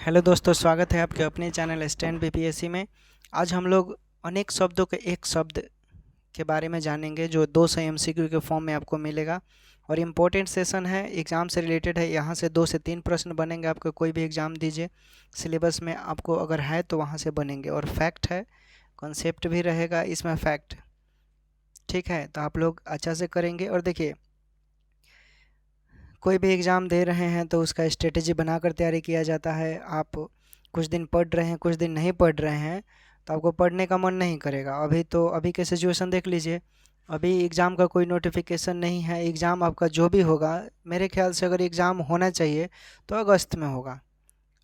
Hello दोस्तों, स्वागत है आपके अपने चैनल स्टैंड बीपीएससी में। आज हम लोग अनेक शब्दों के एक शब्द के बारे में जानेंगे जो 200 एमसीक्यू के फॉर्म में आपको मिलेगा। और इम्पोर्टेंट सेशन है, एग्ज़ाम से रिलेटेड है। यहाँ से 2 से 3 प्रश्न बनेंगे। आपको कोई भी एग्ज़ाम दीजिए, सिलेबस में आपको अगर है तो वहाँ से बनेंगे। और फैक्ट है, कॉन्सेप्ट भी रहेगा इसमें फैक्ट। ठीक है, तो आप लोग अच्छा से करेंगे। और देखिए, कोई भी एग्ज़ाम दे रहे हैं तो उसका स्ट्रेटेजी बनाकर तैयारी किया जाता है। आप कुछ दिन पढ़ रहे हैं, कुछ दिन नहीं पढ़ रहे हैं, तो आपको पढ़ने का मन नहीं करेगा। अभी के सिचुएशन देख लीजिए। अभी एग्ज़ाम का कोई नोटिफिकेशन नहीं है। एग्ज़ाम आपका जो भी होगा, मेरे ख्याल से अगर एग्ज़ाम होना चाहिए तो अगस्त में होगा।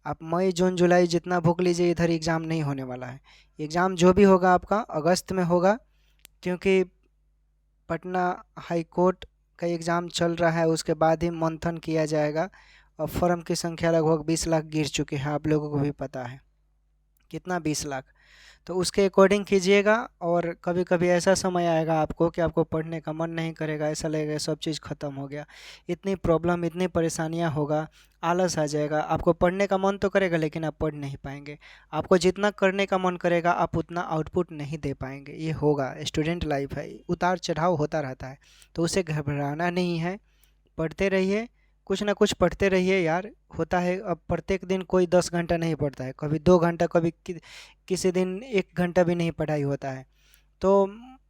आप मई जून जुलाई जितना भूख लीजिए, इधर एग्ज़ाम नहीं होने वाला है। एग्ज़ाम जो भी होगा आपका अगस्त में होगा, क्योंकि पटना हाई कोर्ट का एग्ज़ाम चल रहा है। उसके बाद ही मंथन किया जाएगा। और फॉर्म की संख्या लगभग 20 लाख गिर चुकी है, आप लोगों को भी पता है कितना, 20 लाख। तो उसके अकॉर्डिंग कीजिएगा। और कभी कभी ऐसा समय आएगा आपको कि आपको पढ़ने का मन नहीं करेगा, ऐसा लगेगा सब चीज़ ख़त्म हो गया। इतनी प्रॉब्लम, इतनी परेशानियां होगा, आलस आ जाएगा। आपको पढ़ने का मन तो करेगा लेकिन आप पढ़ नहीं पाएंगे। आपको जितना करने का मन करेगा आप उतना आउटपुट नहीं दे पाएंगे। ये होगा, स्टूडेंट लाइफ है, उतार चढ़ाव होता रहता है। तो उसे घबराना नहीं है, पढ़ते रहिए, कुछ ना कुछ पढ़ते रहिए यार। होता है, अब प्रत्येक दिन कोई 10 घंटा नहीं पढ़ता है, कभी 2 घंटा, कभी किसी दिन 1 घंटा भी नहीं पढ़ाई होता है। तो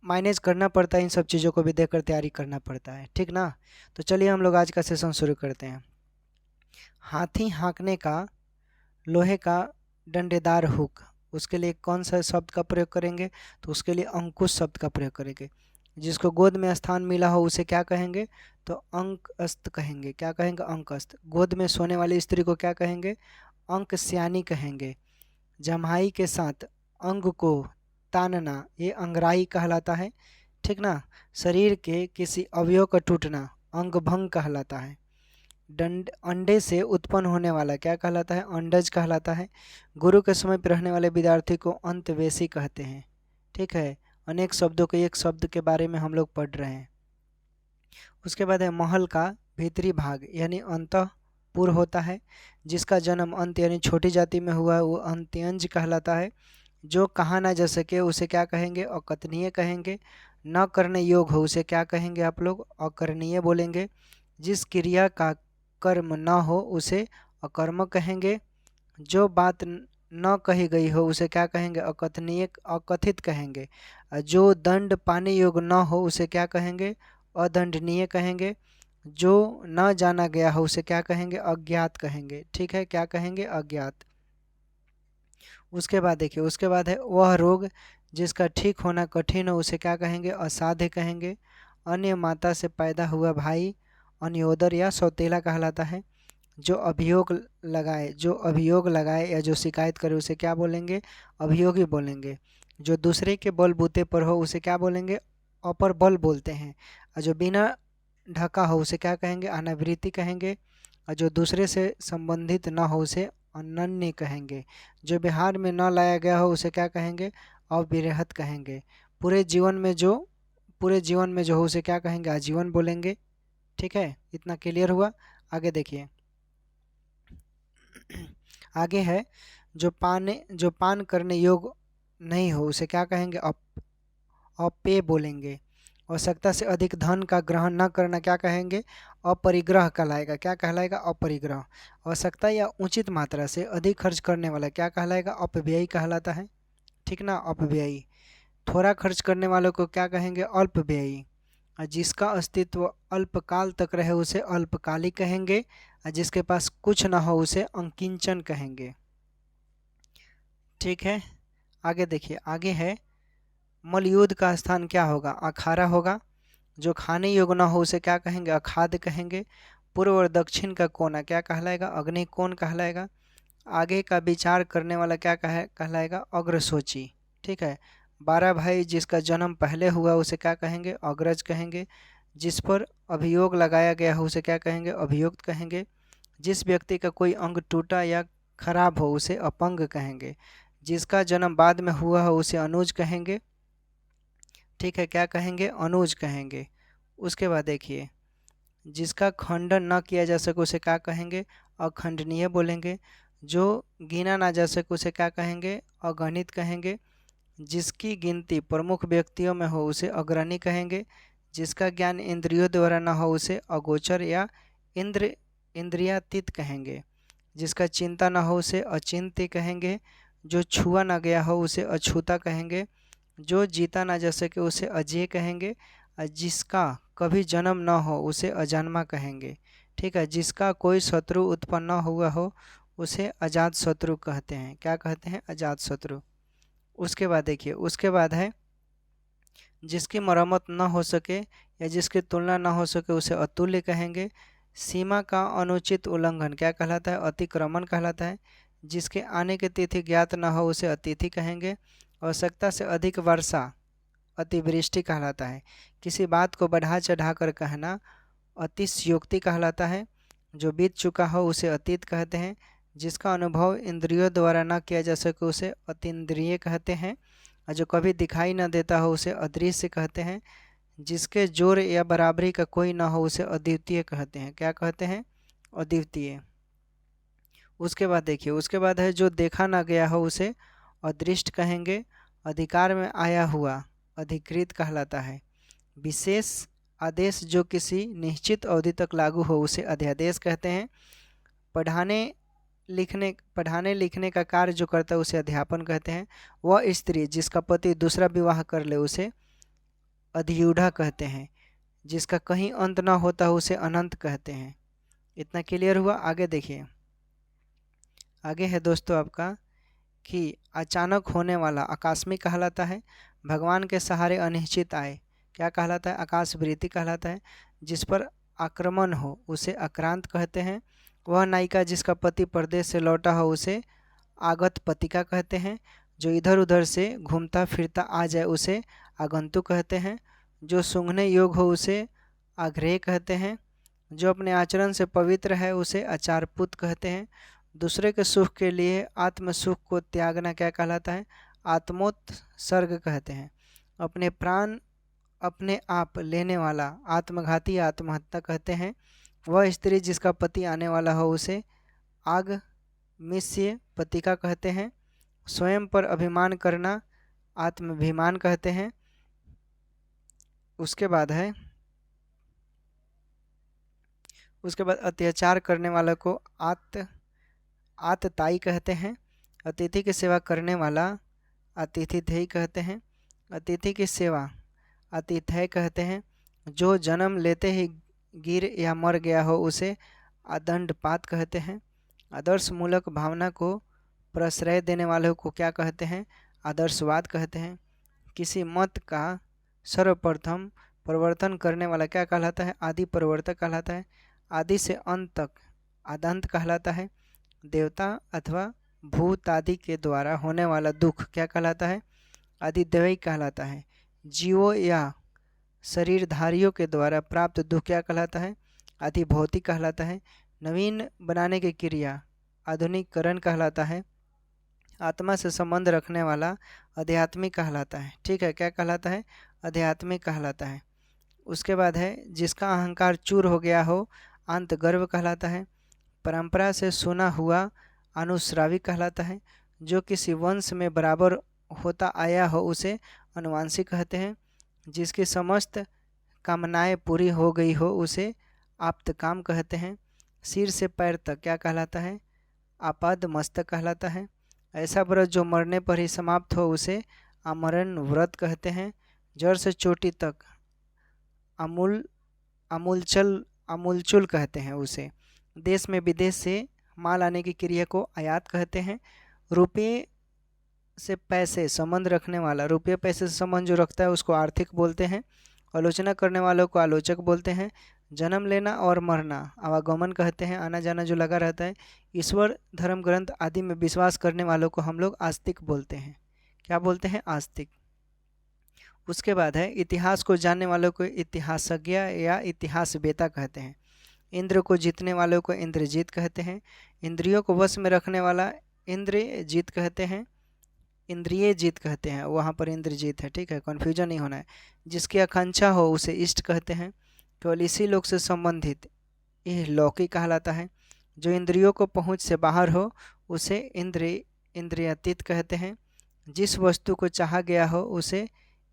मैनेज करना पड़ता है, इन सब चीज़ों को भी देखकर तैयारी करना पड़ता है, ठीक ना। तो चलिए हम लोग आज का सेशन शुरू करते हैं। हाथी हाँकने का, लोहे का डंडेदार हुक, उसके लिए कौन सा शब्द का प्रयोग करेंगे? तो उसके लिए अंकुश शब्द का प्रयोग करेंगे। जिसको गोद में स्थान मिला हो उसे क्या कहेंगे? तो अंकस्त कहेंगे। क्या कहेंगे? अंकस्त। गोद में सोने वाली स्त्री को क्या कहेंगे? अंकस्यानी कहेंगे। जम्हाई के साथ अंग को तानना, ये अंगराई कहलाता है, ठीक ना। शरीर के किसी अवयव का टूटना अंगभंग कहलाता है। दंड अंडे से उत्पन्न होने वाला क्या कहलाता है? अंडज कहलाता है। गुरु के समय पर रहने वाले विद्यार्थी को अंतवेशी कहते हैं। ठीक है, अनेक शब्दों के एक शब्द के बारे में हम लोग पढ़ रहे हैं। उसके बाद है महल का भीतरी भाग, यानी अंतःपुर होता है। जिसका जन्म अंत यानी छोटी जाति में हुआ है वो अंत्यंज कहलाता है। जो कहा ना जा सके उसे क्या कहेंगे? अकथनीय कहेंगे। न करने योग हो उसे क्या कहेंगे आप लोग? अकरणीय बोलेंगे। जिस क्रिया का कर्म न हो उसे अकर्म कहेंगे। जो बात न कही गई हो उसे क्या कहेंगे? अकथनीय, अकथित कहेंगे। जो दंड पाने योग न हो उसे क्या कहेंगे? अदंडनीय कहेंगे। जो न जाना गया हो उसे क्या कहेंगे? अज्ञात कहेंगे। ठीक है, क्या कहेंगे? अज्ञात। उसके बाद देखिए, उसके बाद है वह रोग जिसका ठीक होना कठिन हो उसे क्या कहेंगे? असाध्य कहेंगे। अन्य माता से पैदा हुआ भाई अन्योदर या सौतेला कहलाता है। जो अभियोग लगाए या जो शिकायत करे उसे क्या बोलेंगे? अभियोगी बोलेंगे। जो दूसरे के बलबूते पर हो उसे क्या बोलेंगे? अपर बल बोलते हैं। और जो बिना ढका हो उसे क्या कहेंगे? अनावृत्ति कहेंगे। और जो दूसरे से संबंधित न हो उसे अनन्य कहेंगे। जो बिहार में न लाया गया हो उसे क्या कहेंगे? अविरहत कहेंगे। पूरे जीवन में जो पूरे जीवन में जो हो उसे क्या कहेंगे? आजीवन बोलेंगे। ठीक है, इतना क्लियर हुआ। आगे देखिए, आगे है जो पान करने योग नहीं हो उसे क्या कहेंगे? अपेय बोलेंगे। आवश्यकता से अधिक धन का ग्रहण न करना क्या कहेंगे? अपरिग्रह कहलाएगा। क्या कहलाएगा? अपरिग्रह। आवश्यकता या उचित मात्रा से अधिक खर्च करने वाला क्या कहलाएगा? अपव्ययी कहलाता है, ठीक ना। अपव्ययी। थोड़ा खर्च करने वालों को क्या कहेंगे? अल्पव्ययी। और जिसका अस्तित्व अल्पकाल तक रहे उसे अल्पकालिक कहेंगे। और जिसके पास कुछ ना हो उसे अंकिंचन कहेंगे। ठीक है, आगे देखिए, आगे है मलयुद्ध का स्थान क्या होगा? अखाड़ा होगा। जो खाने योग्य न हो उसे क्या कहेंगे? अखाद्य कहेंगे। पूर्व और दक्षिण का कोना क्या कहलाएगा? अग्निकोण कहलाएगा। आगे का विचार करने वाला क्या कहलाएगा? अग्रसोची। ठीक है। 12 भाई जिसका जन्म पहले हुआ उसे क्या कहेंगे? अग्रज कहेंगे। जिस पर अभियोग लगाया गया हो उसे क्या कहेंगे? अभियुक्त कहेंगे। जिस व्यक्ति का कोई अंग टूटा या खराब हो उसे अपंग कहेंगे। जिसका जन्म बाद में हुआ हो उसे अनुज कहेंगे। ठीक है, क्या कहेंगे? अनुज कहेंगे। उसके बाद देखिए, जिसका खंडन न किया जा सके उसे क्या कहेंगे? अखंडनीय बोलेंगे। जो गिना ना जा सके उसे क्या कहेंगे? अगणित कहेंगे। जिसकी गिनती प्रमुख व्यक्तियों में हो उसे अग्रणी कहेंगे। जिसका ज्ञान इंद्रियों द्वारा न हो उसे अगोचर या इंद्रियातीत कहेंगे। जिसका चिंता न हो उसे अचिंत्य कहेंगे। जो छुआ न गया हो उसे अछूता कहेंगे। जो जीता ना जा सके उसे अजेय कहेंगे। और जिसका कभी जन्म न हो उसे अजन्मा कहेंगे। ठीक है, जिसका कोई शत्रु उत्पन्न न हुआ हो उसे अजात शत्रु कहते हैं। क्या कहते हैं? अजात शत्रु। उसके बाद देखिए, उसके बाद है जिसकी मरम्मत न हो सके या जिसकी तुलना न हो सके उसे अतुल्य कहेंगे। सीमा का अनुचित उल्लंघन क्या कहलाता है? अतिक्रमण कहलाता है। जिसके आने की तिथि ज्ञात न हो उसे अतिथि कहेंगे। आवश्यकता से अधिक वर्षा अतिवृष्टि कहलाता है। किसी बात को बढ़ा चढ़ा कर कहना अतिशयोक्ति कहलाता है। जो बीत चुका हो उसे अतीत कहते हैं। जिसका अनुभव इंद्रियों द्वारा न किया जा सके उसे अतीन्द्रिय कहते हैं। और जो कभी दिखाई न देता हो उसे अदृश्य कहते हैं। जिसके जोर या बराबरी का कोई न हो उसे अद्वितीय कहते हैं। क्या कहते हैं? अद्वितीय। उसके बाद देखिए, उसके बाद है जो देखा ना गया हो उसे अदृष्ट कहेंगे। अधिकार में आया हुआ अधिकृत कहलाता है। विशेष आदेश जो किसी निश्चित अवधि तक लागू हो उसे अध्यादेश कहते हैं। पढ़ाने लिखने का कार्य जो करता है उसे अध्यापन कहते हैं। वह स्त्री जिसका पति दूसरा विवाह कर ले उसे अधियूढ़ा कहते हैं। जिसका कहीं अंत ना होता उसे अनंत कहते हैं। इतना क्लियर हुआ? आगे देखिए, आगे है दोस्तों आपका कि अचानक होने वाला आकस्मिक कहलाता है। भगवान के सहारे अनिश्चित आए क्या कहलाता है? आकाशवृत्ति कहलाता है। जिस पर आक्रमण हो उसे आक्रांत कहते हैं। वह नायिका जिसका पति परदेश से लौटा हो उसे आगत पतिका कहते हैं। जो इधर उधर से घूमता फिरता आ जाए उसे आगंतुक कहते हैं। जो सूंघने योग्य हो उसे आग्रेय कहते हैं। जो अपने आचरण से पवित्र है उसे आचारपुत कहते हैं। दूसरे के सुख के लिए आत्म सुख को त्यागना क्या कहलाता है? आत्मोत्सर्ग कहते हैं। अपने प्राण अपने आप लेने वाला आत्मघाती आत्महत्या कहते हैं। वह स्त्री जिसका पति आने वाला हो उसे आगमिष्य पतिका कहते हैं। स्वयं पर अभिमान करना आत्माभिमान कहते हैं। उसके बाद अत्याचार करने वाले को आतताई कहते हैं। अतिथि की सेवा करने वाला अतिथिधेय कहते हैं। अतिथि की सेवा अतिथय कहते हैं। जो जन्म लेते ही गिर या मर गया हो उसे अदंडपात कहते हैं। आदर्श मूलक भावना को प्रश्रय देने वाले को क्या कहते हैं? आदर्शवाद कहते हैं। किसी मत का सर्वप्रथम परिवर्तन करने वाला क्या कहलाता है? आदि परिवर्तक कहलाता है। आदि से अंत तक आदंत कहलाता है। देवता अथवा भूत आदि के द्वारा होने वाला दुख क्या कहलाता है? आदिदेवई कहलाता है। जीवों या शरीरधारियों के द्वारा प्राप्त दुख क्या कहलाता है? आदिभौतिक कहलाता है। नवीन बनाने की क्रिया आधुनिकीकरण कहलाता है। आत्मा से संबंध रखने वाला आध्यात्मिक कहलाता है। ठीक है, क्या कहलाता है? आध्यात्मिक कहलाता है। उसके बाद है जिसका अहंकार चूर हो गया हो अंत गर्व कहलाता है। परंपरा से सुना हुआ अनुश्रावी कहलाता है। जो किसी वंश में बराबर होता आया हो उसे अनुवांशिक कहते हैं। जिसकी समस्त कामनाएं पूरी हो गई हो उसे आप्तकाम कहते हैं। सिर से पैर तक क्या कहलाता है? आपाद मस्तक कहलाता है। ऐसा व्रत जो मरने पर ही समाप्त हो उसे आमरण व्रत कहते हैं। जड़ से चोटी तक अमूलचुल कहते हैं उसे। देश में विदेश से माल आने की क्रिया को आयात कहते हैं। रुपये से पैसे संबंध रखने वाला, रुपये पैसे से संबंध जो रखता है उसको आर्थिक बोलते हैं। आलोचना करने वालों को आलोचक बोलते हैं। जन्म लेना और मरना आवागमन कहते हैं, आना जाना जो लगा रहता है। ईश्वर धर्म ग्रंथ आदि में विश्वास करने वालों को हम लोग आस्तिक बोलते हैं। क्या बोलते हैं? आस्तिक। उसके बाद है इतिहास को जानने वालों को इतिहासज्ञ या इतिहासवेता कहते हैं। इंद्र को जीतने वालों को इंद्रजीत कहते हैं। इंद्रियों को वश में रखने वाला इंद्रजीत कहते हैं, इंद्रिय जीत कहते हैं। वहाँ पर इंद्रजीत है, ठीक है, कन्फ्यूजन नहीं होना है। जिसकी आकांक्षा हो उसे इष्ट कहते हैं। केवल इसी लोक से संबंधित यह लौकिक कहलाता है। जो इंद्रियों को पहुँच से बाहर हो उसे इंद्रियातीत कहते हैं। जिस वस्तु को चाहा गया हो उसे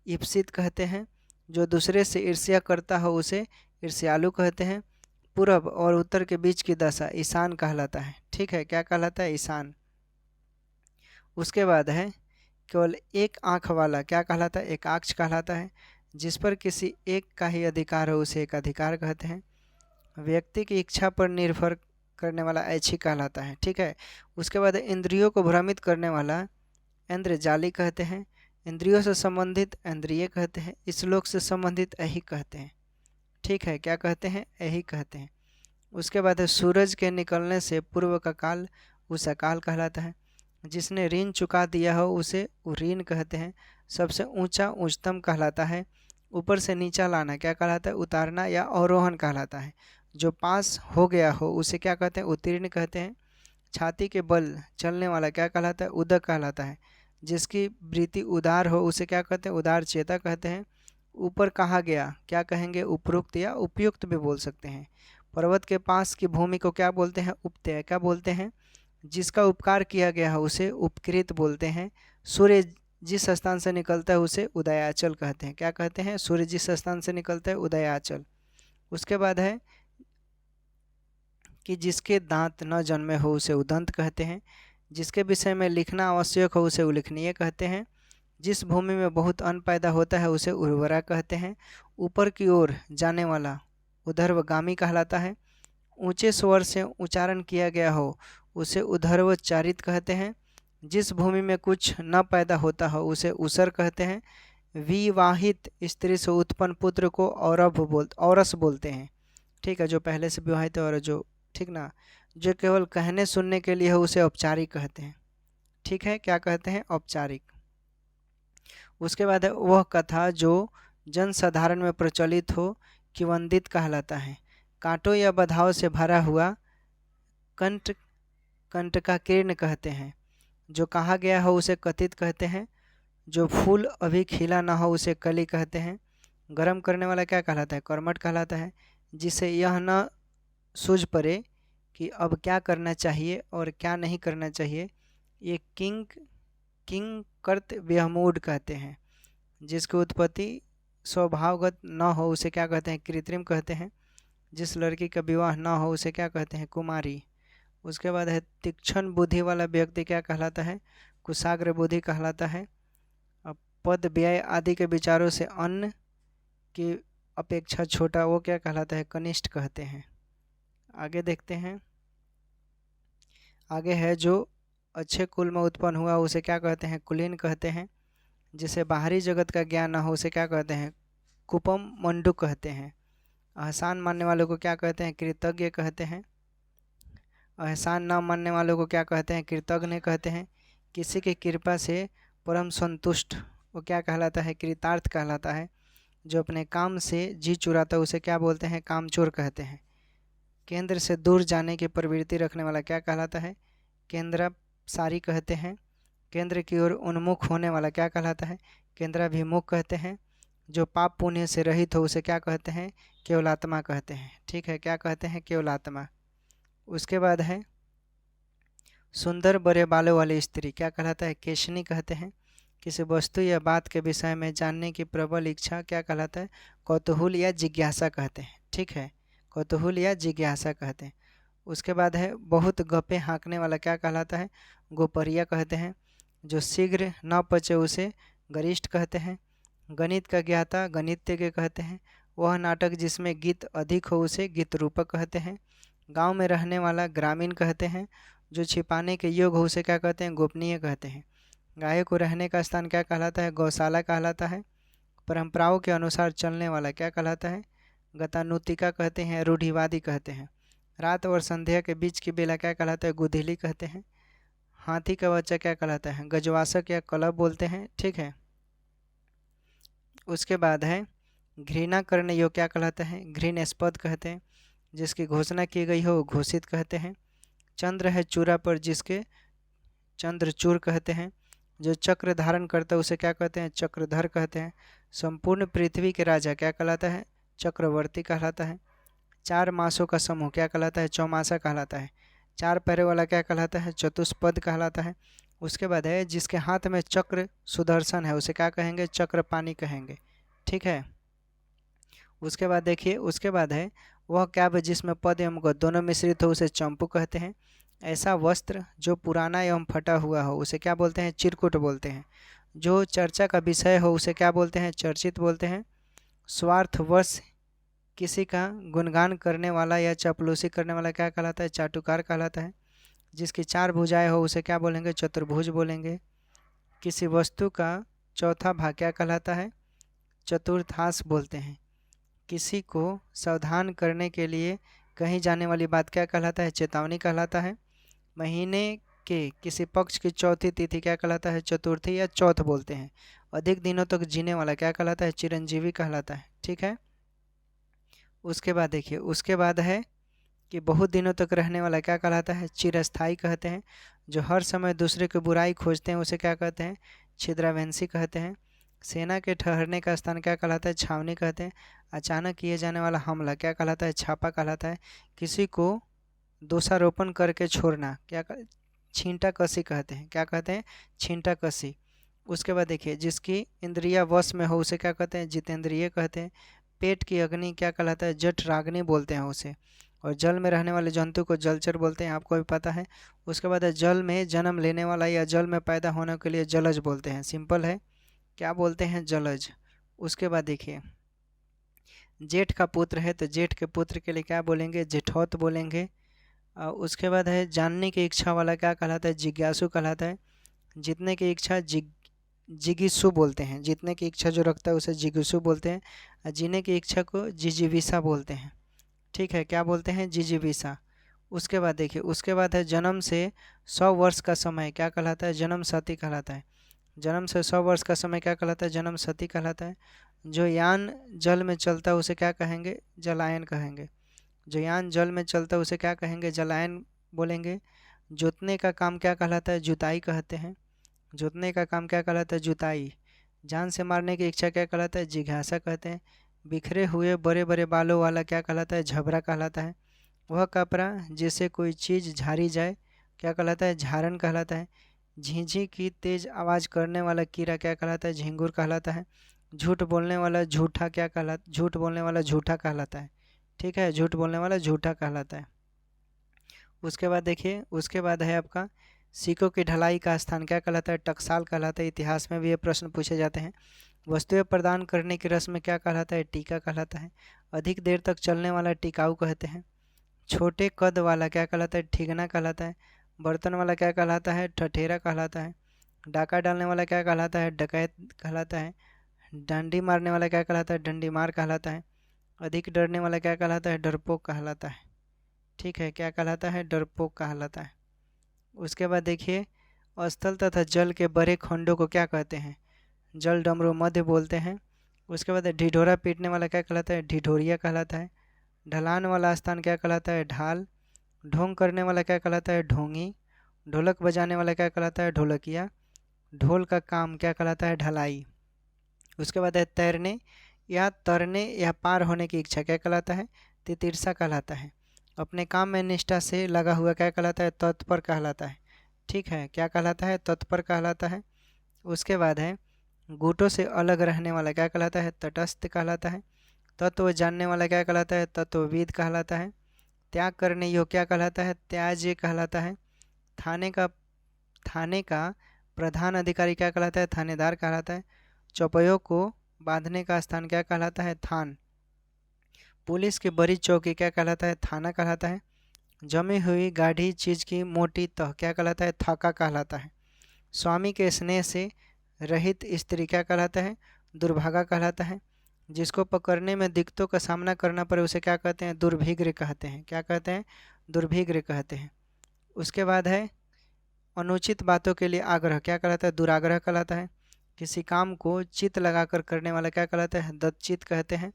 ईप्सित कहते हैं। जो दूसरे से ईर्ष्या करता हो उसे ईर्ष्यालु कहते हैं। पूरब और उत्तर के बीच की दशा ईशान कहलाता है। ठीक है, क्या कहलाता है? ईशान। उसके बाद है केवल एक आँख वाला, क्या कहलाता है? एकाक्ष कहलाता है। जिस पर किसी एक का ही अधिकार हो उसे एकाधिकार कहते हैं। व्यक्ति की इच्छा पर निर्भर करने वाला ऐच्छिक कहलाता है। ठीक है। उसके बाद इंद्रियों को भ्रमित करने वाला इंद्रजाली कहते हैं। इंद्रियों से संबंधित इंद्रिय कहते हैं। इस लोक से संबंधित ऐहिक कहते हैं। ठीक है, क्या कहते हैं? ऐहिक कहते हैं। उसके बाद है सूरज के निकलने से पूर्व का काल, उस काल कहलाता है। जिसने ऋण चुका दिया हो उसे ऋण कहते हैं। सबसे ऊंचा उच्चतम कहलाता है। ऊपर से नीचा लाना क्या कहलाता है? उतारना या अवरोहण कहलाता है। जो पास हो गया हो उसे क्या कहते हैं? उत्तीर्ण कहते हैं। छाती के बल चलने वाला क्या कहलाता है? उदक कहलाता है। जिसकी वृत्ति उदार हो उसे क्या कहते हैं? उदार चेता कहते हैं। ऊपर कहा गया क्या कहेंगे? उपरोक्त या उपयुक्त भी बोल सकते हैं। पर्वत के पास की भूमि को क्या बोलते हैं? उपत्यय। क्या बोलते हैं? जिसका उपकार किया गया है उसे उपकृत बोलते हैं। सूर्य जिस स्थान से निकलता है उसे उदयाचल कहते हैं। क्या कहते हैं? सूर्य जिस स्थान से निकलता है उदयाचल। उसके बाद है कि जिसके दांत न जन्मे हो उसे उदंत कहते हैं। जिसके विषय में लिखना आवश्यक हो उसे उल्लेखनीय कहते हैं। जिस भूमि में बहुत अन्न पैदा होता है उसे उर्वरा कहते हैं। ऊपर की ओर जाने वाला उधर्वगामी कहलाता है। ऊंचे स्वर से उच्चारण किया गया हो उसे उधर्वचारित कहते हैं। जिस भूमि में कुछ न पैदा होता हो उसे उसर कहते हैं। विवाहित स्त्री से उत्पन्न पुत्र को औरस बोलते हैं। ठीक है, जो पहले से विवाहित है और जो ठीक ना, जो केवल कहने सुनने के लिए हो उसे औपचारिक कहते हैं। ठीक है, क्या कहते हैं? औपचारिक। उसके बाद है वह कथा जो जन साधारण में प्रचलित हो किवंदित कहलाता है। कांटों या बधाओं से भरा हुआ कंठ का किरण कहते हैं। जो कहा गया हो उसे कथित कहते हैं। जो फूल अभी खिला ना हो उसे कली कहते हैं। गर्म करने वाला क्या कहलाता है? कर्मठ कहलाता है। जिसे यह न सूझ पड़े कि अब क्या करना चाहिए और क्या नहीं करना चाहिए, ये किंग कर्त व्यमूढ़ कहते हैं। जिसकी उत्पत्ति स्वभावगत न हो उसे क्या कहते हैं? कृत्रिम कहते हैं। जिस लड़की का विवाह न हो उसे क्या कहते हैं? कुमारी। उसके बाद है तीक्ष्ण बुद्धि वाला व्यक्ति क्या कहलाता है? कुशाग्र बुद्धि कहलाता है। अब पद व्यय आदि के विचारों से अन्न की अपेक्षा छोटा वो क्या कहलाता है? कनिष्ठ कहते हैं। आगे देखते हैं। आगे है जो अच्छे कुल में उत्पन्न हुआ उसे क्या कहते हैं? कुलीन कहते हैं। जिसे बाहरी जगत का ज्ञान न हो उसे क्या कहते हैं? कुपम मंडू कहते हैं। एहसान मानने वालों को क्या कहते हैं? कृतज्ञ कहते हैं। एहसान न मानने वालों को क्या कहते हैं? कृतज्ञ कहते हैं। किसी की कृपा से परम संतुष्ट वो क्या कहलाता है? कृतार्थ कहलाता है। जो अपने काम से जी चुराता है उसे क्या बोलते हैं? कामचोर कहते हैं। केंद्र से दूर जाने की प्रवृत्ति रखने वाला क्या कहलाता है? केंद्रापसारी कहते हैं। केंद्र की ओर उन्मुख होने वाला क्या कहलाता है? केंद्राभिमुख कहते हैं। जो पाप पुण्य से रहित हो उसे क्या कहते हैं? केवलात्मा कहते हैं। ठीक है, क्या कहते हैं? केवलात्मा। उसके बाद है सुंदर बड़े बालों वाली स्त्री क्या कहलाता है? केशनी कहते हैं। किसी वस्तु या बात के विषय में जानने की प्रबल इच्छा क्या कहलाता है? कौतूहल या जिज्ञासा कहते हैं। ठीक है, कौतूहल या जिज्ञासा कहते हैं। उसके बाद है बहुत गप्पे हाँकने वाला क्या कहलाता है? गोपरिया कहते हैं। जो शीघ्र न पचे उसे गरिष्ठ कहते हैं। गणित का ज्ञाता गणितज्ञ कहते हैं। वह नाटक जिसमें गीत अधिक हो उसे गीत रूपक कहते हैं। गांव में रहने वाला ग्रामीण कहते हैं। जो छिपाने के योग्य हो उसे क्या कहते हैं? गोपनीय कहते हैं। गायों को रहने का स्थान क्या कहलाता है? गौशाला कहलाता है। परंपराओं के अनुसार चलने वाला क्या कहलाता है? गतानुतिका कहते हैं। रूढ़िवादी कहते हैं। रात और संध्या के बीच की बेला क्या कहलाता है? गुधिली कहते हैं। हाथी का बच्चा क्या कहलाता है? गजवासक या कलब बोलते हैं। ठीक है। उसके बाद है घृणा करने योग्य क्या कहलाता है? घृणास्पद कहते हैं। जिसकी घोषणा की गई हो घोषित कहते हैं। चंद्र है चूरा पर जिसके चंद्रचूर कहते हैं। जो चक्र धारण करता है उसे क्या कहते हैं? चक्रधर कहते हैं। संपूर्ण पृथ्वी के राजा क्या कहलाता है? चक्रवर्ती कहलाता है। 4 मासों का समूह क्या कहलाता है? चौमासा कहलाता है। 4 पैरों वाला क्या कहलाता है? चतुष्पद कहलाता है। उसके बाद है जिसके हाथ में चक्र सुदर्शन है उसे क्या कहेंगे? चक्रपाणि कहेंगे। ठीक है। उसके बाद देखिए, उसके बाद है वह काव्य जिसमें पद एवं गद्य दोनों मिश्रित हो उसे चंपू कहते हैं। ऐसा वस्त्र जो पुराना एवं फटा हुआ हो उसे क्या बोलते हैं? चिरकुट बोलते हैं। जो चर्चा का विषय हो उसे क्या बोलते हैं? चर्चित बोलते हैं। स्वार्थवश किसी का गुणगान करने वाला या चापलूसी करने वाला क्या कहलाता है? चाटुकार कहलाता है। जिसकी 4 भुजाएं हो उसे क्या बोलेंगे? चतुर्भुज बोलेंगे। किसी वस्तु का चौथा भाग क्या कहलाता है? चतुर्थांश बोलते हैं। किसी को सावधान करने के लिए कही जाने वाली बात क्या कहलाता है? चेतावनी कहलाता है। महीने के किसी पक्ष की चौथी तिथि क्या कहलाता है? चतुर्थी या चौथ बोलते हैं। अधिक दिनों तक जीने वाला क्या कहलाता है? चिरंजीवी कहलाता है। ठीक है। उसके बाद देखिए, उसके बाद है कि बहुत दिनों तक रहने वाला क्या कहलाता है? चिरस्थायी कहते हैं। जो हर समय दूसरे की बुराई खोजते हैं उसे क्या कहते हैं? छिद्रावंशी कहते हैं। सेना के ठहरने का स्थान क्या कहलाता है? छावनी कहते हैं। अचानक किए जाने वाला हमला क्या कहलाता है? छापा कहलाता है। किसी को दोषारोपण करके छोड़ना छींटा कसी कहते हैं। क्या कहते हैं? छींटा कसी। उसके बाद देखिए, जिसकी इंद्रिया वश में हो उसे क्या कहते हैं? जितेंद्रिय कहते हैं। पेट की अग्नि क्या कहलाता है? जठराग्नि बोलते हैं उसे। और जल में रहने वाले जंतु को जलचर बोलते हैं, आपको भी पता है। उसके बाद है जल में जन्म लेने वाला या जल में पैदा होने के लिए जलज बोलते हैं। सिंपल है, क्या बोलते हैं? जलज। उसके बाद देखिए, जेठ का पुत्र है तो जेठ के पुत्र के लिए क्या बोलेंगे? जेठौत बोलेंगे। उसके बाद है जानने की इच्छा वाला क्या कहलाता है? जिज्ञासु कहलाता है। जीतने की इच्छा जिगीसु बोलते हैं। जीतने की इच्छा जो रखता है उसे जिगीसु बोलते हैं। और जीने की इच्छा को जिजीविसा बोलते हैं। ठीक है, क्या बोलते हैं? जिजीविसा। उसके बाद देखिए, उसके बाद है जन्म से 100 वर्ष का समय क्या कहलाता है? जन्म सती कहलाता है। जन्म से 100 वर्ष का समय क्या कहलाता है? जन्म सती कहलाता है। जो यान जल में चलता है उसे क्या कहेंगे? जलायन कहेंगे। जो यान जल में चलता है उसे क्या कहेंगे? जलायन बोलेंगे। जोतने का काम क्या कहलाता है? जुताई कहते हैं। जोतने का काम क्या कहलाता है? जुताई। जान से मारने की इच्छा क्या कहलाता है? जिज्ञासा कहते हैं। बिखरे हुए बड़े बड़े बालों वाला क्या कहलाता है? झबरा कहलाता है। वह कपड़ा जिससे कोई चीज़ झाड़ी जाए क्या कहलाता है? झारण कहलाता है। झींझी की तेज आवाज़ करने वाला कीड़ा क्या कहलाता है? झिंगुर कहलाता है। झूठ बोलने वाला झूठा क्या कहलाता? झूठ बोलने वाला झूठा कहलाता है। ठीक है, झूठ बोलने वाला झूठा कहलाता है। उसके बाद देखिए, उसके बाद है आपका सिक्कों की ढलाई का स्थान क्या कहलाता है? टकसाल कहलाता है। इतिहास में भी ये प्रश्न पूछे जाते हैं। वस्तुएं प्रदान करने की रस्म क्या कहलाता है? टीका कहलाता है। अधिक देर तक चलने वाला टिकाऊ कहते हैं। छोटे कद वाला क्या कहलाता है? ठिगना कहलाता है। बर्तन वाला क्या कहलाता है? ठठेरा कहलाता है। डाका डालने वाला क्या कहलाता है? डकैत कहलाता है। डंडी मारने वाला क्या कहलाता है? डंडी मार कहलाता है। अधिक डरने वाला क्या कहलाता है? डरपोक कहलाता है। ठीक है, क्या कहलाता है? डरपोक कहलाता है। उसके बाद देखिए, स्थल तथा जल के बड़े खंडों को क्या कहते हैं? जल डमरू मध्य बोलते हैं। उसके बाद ढिढोरा पीटने वाला क्या कहलाता है? ढिढोरिया कहलाता है। ढलान वाला स्थान क्या कहलाता है? ढाल। ढोंग करने वाला क्या कहलाता है? ढोंगी। ढोलक बजाने वाला क्या कहलाता है? ढोलकिया। ढोल का काम क्या कहलाता है? ढलाई। उसके बाद है तैरने या तरने या पार होने की इच्छा क्या कहलाता है? तितिरसा कहलाता है। अपने काम में निष्ठा से लगा हुआ क्या कहलाता है? तत्पर कहलाता है। ठीक है, क्या कहलाता है? तत्पर कहलाता है। उसके बाद है गुटों से अलग रहने वाला क्या कहलाता है? तटस्थ कहलाता है। तत्व जानने वाला क्या कहलाता है? तत्वविद कहलाता है। त्याग करने योग्य क्या कहलाता है? त्याज्य कहलाता है। थाने का प्रधान अधिकारी क्या कहलाता है? थानेदार कहलाता है। चौपायों को बांधने का स्थान क्या कहलाता है? थान। पुलिस की बड़ी चौकी क्या कहलाता है? थाना कहलाता है। जमी हुई गाढ़ी चीज की मोटी तह क्या कहलाता है? थाका कहलाता है। स्वामी के स्नेह से रहित स्त्री क्या कहलाता है? दुर्भागा कहलाता है। जिसको पकड़ने में दिक्कतों का सामना करना पड़े उसे क्या कहते हैं? दुर्भिग्र कहते हैं। क्या कहते हैं? दुर्भिग्र कहते हैं। उसके बाद है अनुचित बातों के लिए आग्रह क्या कहलाता है? दुराग्रह कहलाता है। किसी काम को चित्त लगाकर करने वाला क्या कहलाता है? दत्चित कहते हैं।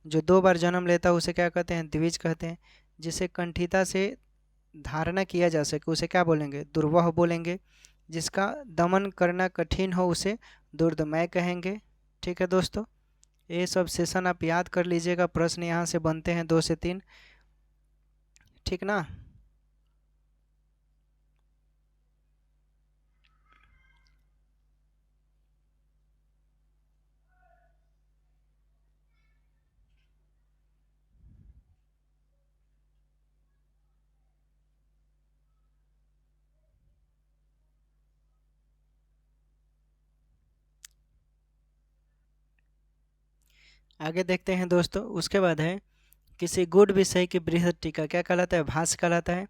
जो 2 बार जन्म लेता है उसे क्या कहते हैं? द्विज कहते हैं। जिसे कंठिता से धारणा किया जा सके उसे क्या बोलेंगे? दुर्वह बोलेंगे। जिसका दमन करना कठिन हो उसे दुर्दमय कहेंगे। ठीक है दोस्तों, ये सब सेशन आप याद कर लीजिएगा। प्रश्न यहाँ से बनते हैं 2 से 3। ठीक ना? आगे देखते हैं दोस्तों। उसके बाद है किसी गुड़ विषय की बृहद टीका क्या कहलाता है? भाष्य कहलाता है।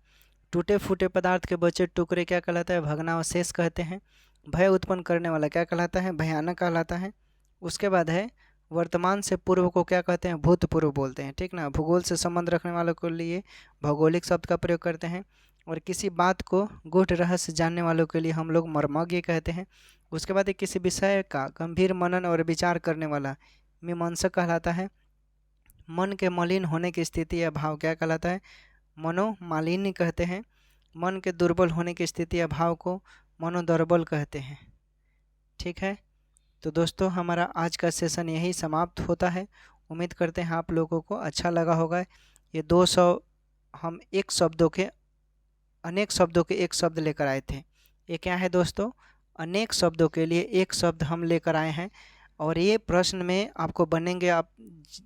टूटे फूटे पदार्थ के बचे टुकड़े क्या कहलाता है? भग्नावशेष कहते हैं। भय उत्पन्न करने वाला क्या कहलाता है? भयानक कहलाता है। उसके बाद है वर्तमान से पूर्व को क्या कहते हैं? भूतपूर्व बोलते हैं, ठीक ना। भूगोल से संबंध रखने वालों के लिए भौगोलिक शब्द का प्रयोग करते हैं। और किसी बात को गूढ़ रहस्य जानने वालों के लिए हम लोग मर्मज्ञ कहते हैं। उसके बाद किसी विषय का गंभीर मनन और विचार करने वाला मीमांसक कहलाता है। मन के मलिन होने की स्थिति या भाव क्या कहलाता है? मनोमालिन्य कहते हैं। मन के दुर्बल होने की स्थिति या भाव को मनोदौर्बल कहते हैं, ठीक है। तो दोस्तों हमारा आज का सेशन यही समाप्त होता है। उम्मीद करते हैं आप लोगों को अच्छा लगा होगा। ये 200 हम अनेक शब्दों के एक शब्द लेकर आए थे। ये क्या है दोस्तों? अनेक शब्दों के लिए एक शब्द हम लेकर आए हैं। और ये प्रश्न में आपको बनेंगे, आप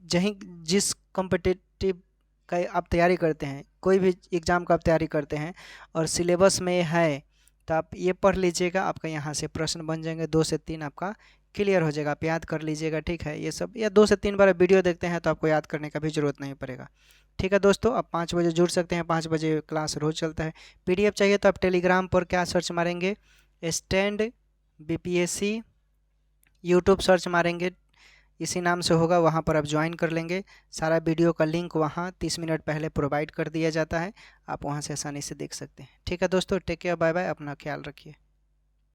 जहीं जिस कॉम्पिटिटिव का आप तैयारी करते हैं, कोई भी एग्ज़ाम का आप तैयारी करते हैं और सिलेबस में ये है, तो आप ये पढ़ लीजिएगा, आपका यहाँ से प्रश्न बन जाएंगे। 2 से 3 आपका क्लियर हो जाएगा, आप याद कर लीजिएगा, ठीक है। ये सब या 2 से 3 बार वीडियो देखते हैं तो आपको याद करने का भी ज़रूरत नहीं पड़ेगा, ठीक है दोस्तों। आप 5 बजे जुड़ सकते हैं, 5 बजे क्लास रोज़ चलता है। पीडीएफ चाहिए तो आप टेलीग्राम पर क्या सर्च मारेंगे? स्टैंड बीपीएससी यूट्यूब सर्च मारेंगे, इसी नाम से होगा, वहाँ पर आप ज्वाइन कर लेंगे। सारा वीडियो का लिंक वहाँ 30 मिनट पहले प्रोवाइड कर दिया जाता है, आप वहाँ से आसानी से देख सकते हैं, ठीक है दोस्तों। टेक केयर, बाय बाय, अपना ख्याल रखिए।